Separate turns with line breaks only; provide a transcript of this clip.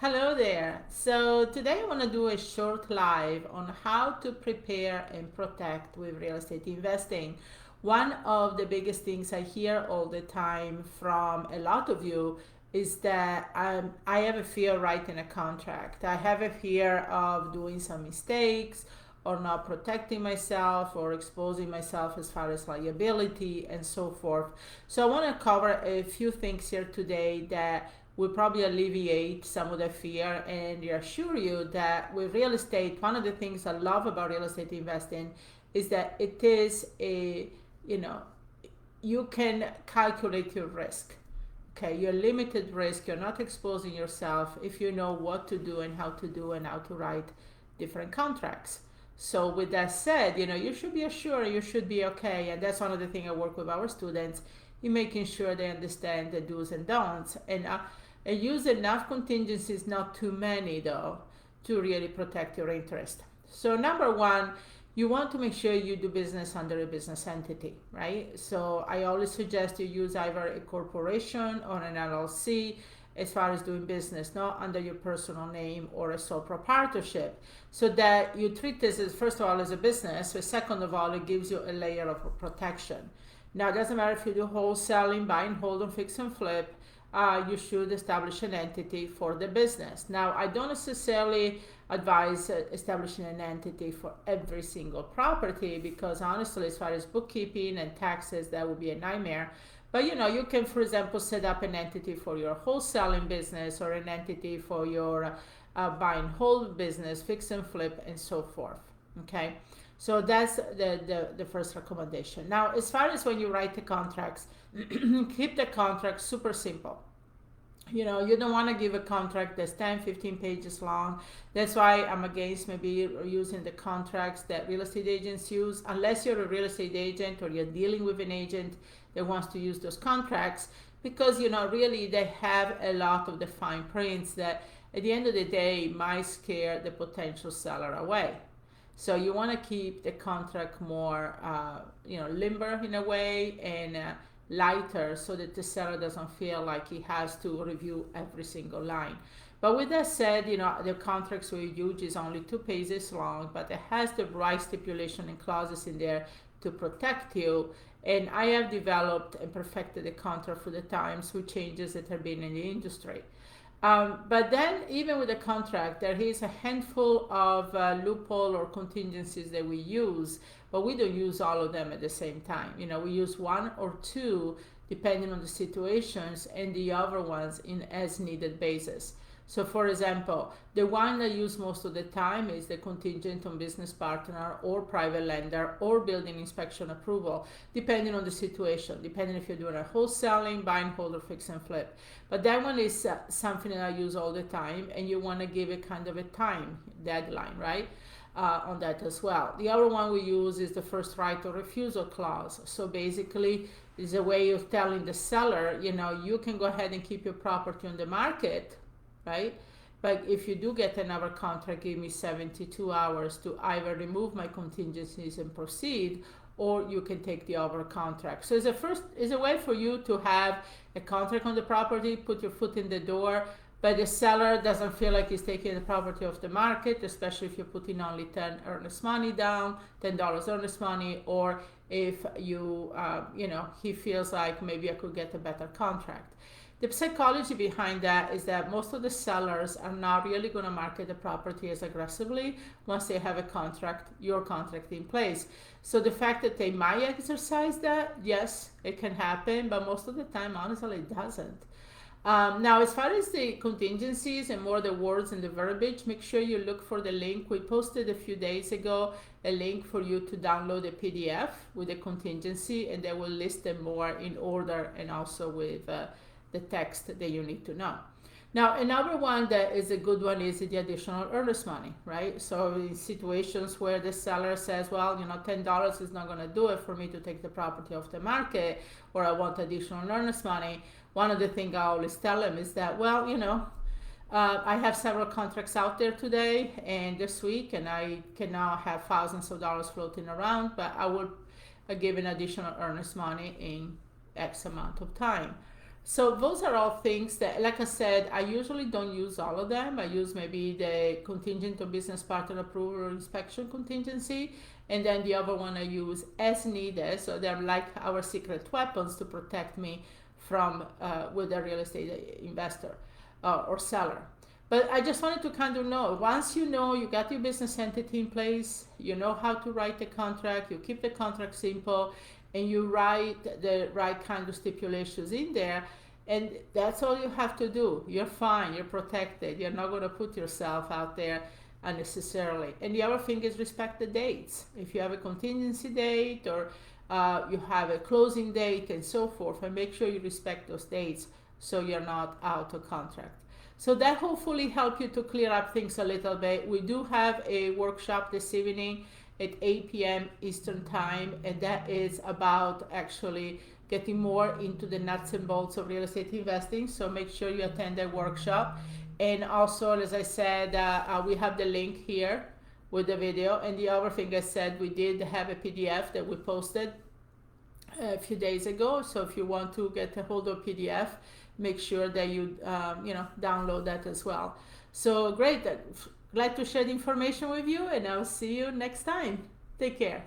Hello there. So today I want to do a short live on how to prepare and protect with real estate investing. One of the biggest things I hear all the time from a lot of you is that I have a fear writing a contract. I have a fear of doing some mistakes or not protecting myself or exposing myself as far as liability and so forth. So I want to cover a few things here today that will probably alleviate some of the fear and reassure you that with real estate, one of the things I love about real estate investing is that it is a, you know, you can calculate your risk. Okay, you're limited risk, you're not exposing yourself if you know what to do and how to write different contracts. So with that said, you should be assured you should be okay. And that's one of the things I work with our students in making sure they understand the do's and don'ts. And use enough contingencies, not too many though, to really protect your interest. So number one, you want to make sure you do business under a business entity, right? So I always suggest you use either a corporation or an LLC as far as doing business, not under your personal name or a sole proprietorship, so that you treat this as, first of all, as a business, but second of all, it gives you a layer of protection. Now, it doesn't matter if you do wholesaling, buy and hold, and fix and flip. You should establish an entity for the business. Now, I don't necessarily advise establishing an entity for every single property because honestly, as far as bookkeeping and taxes, that would be a nightmare. But you can, for example, set up an entity for your wholesaling business or an entity for your buy and hold business, fix and flip, and so forth. Okay, so that's the first recommendation. Now, as far as when you write the contracts, keep the contract super simple. You don't want to give a contract that's 10, 15 pages long. That's why I'm against maybe using the contracts that real estate agents use, unless you're a real estate agent or you're dealing with an agent that wants to use those contracts, because really they have a lot of the fine prints that at the end of the day might scare the potential seller away. So you want to keep the contract more limber in a way, and lighter, so that the seller doesn't feel like he has to review every single line. But with that said, the contracts we use is only 2 pages long, but it has the right stipulation and clauses in there to protect you. And I have developed and perfected the contract for the times with changes that have been in the industry. But then, even with the contract, there is a handful of loophole or contingencies that we use, but we don't use all of them at the same time. We use one or two depending on the situations, and the other ones in as needed basis. So, for example, the one I use most of the time is the contingent on business partner or private lender or building inspection approval, depending on the situation, depending if you're doing a wholesaling, buy and hold, or fix and flip. But that one is something that I use all the time, and you want to give it kind of a time deadline, right? On that as well. The other one we use is the first right of refusal clause. So basically, it's a way of telling the seller, you can go ahead and keep your property on the market, right? But if you do get another contract, give me 72 hours to either remove my contingencies and proceed, or you can take the other contract. So it's a way for you to have a contract on the property, put your foot in the door, but the seller doesn't feel like he's taking the property off the market, especially if you're putting only $10 earnest money down, $10 earnest money, or if he feels like maybe I could get a better contract. The psychology behind that is that most of the sellers are not really going to market the property as aggressively once they have your contract in place. So the fact that they might exercise that, yes, it can happen, but most of the time, honestly, it doesn't. Now, as far as the contingencies and more the words and the verbiage, make sure you look for the link. We posted a few days ago a link for you to download a PDF with the contingency, and they will list them more in order and also with the text that you need to know. Now, another one that is a good one is the additional earnest money, right? So in situations where the seller says, well, $10 is not going to do it for me to take the property off the market, or I want additional earnest money, one of the things I always tell them is that, well, I have several contracts out there today and this week, and I can now have thousands of dollars floating around, but I will give an additional earnest money in X amount of time. So those are all things that, like I said, I usually don't use all of them. I use maybe the contingent or business partner approval or inspection contingency, and then the other one I use as needed. So they're like our secret weapons to protect me from with a real estate investor or seller. But I just wanted to kind of know, once you know you got your business entity in place, you know how to write the contract, you keep the contract simple, and you write the right kind of stipulations in there, and that's all you have to do. You're fine, you're protected, you're not going to put yourself out there unnecessarily. And the other thing is respect the dates. If you have a contingency date or you have a closing date and so forth, and make sure you respect those dates so you're not out of contract. So that hopefully help you to clear up things a little bit. We do have a workshop this evening at 8 p.m. Eastern Time, and that is about actually getting more into the nuts and bolts of real estate investing. So make sure you attend that workshop. And also, as I said, we have the link here with the video. And the other thing I said, we did have a PDF that we posted a few days ago. So if you want to get a hold of PDF, make sure that you download that as well. So great, glad to share the information with you, and I'll see you next time. Take care.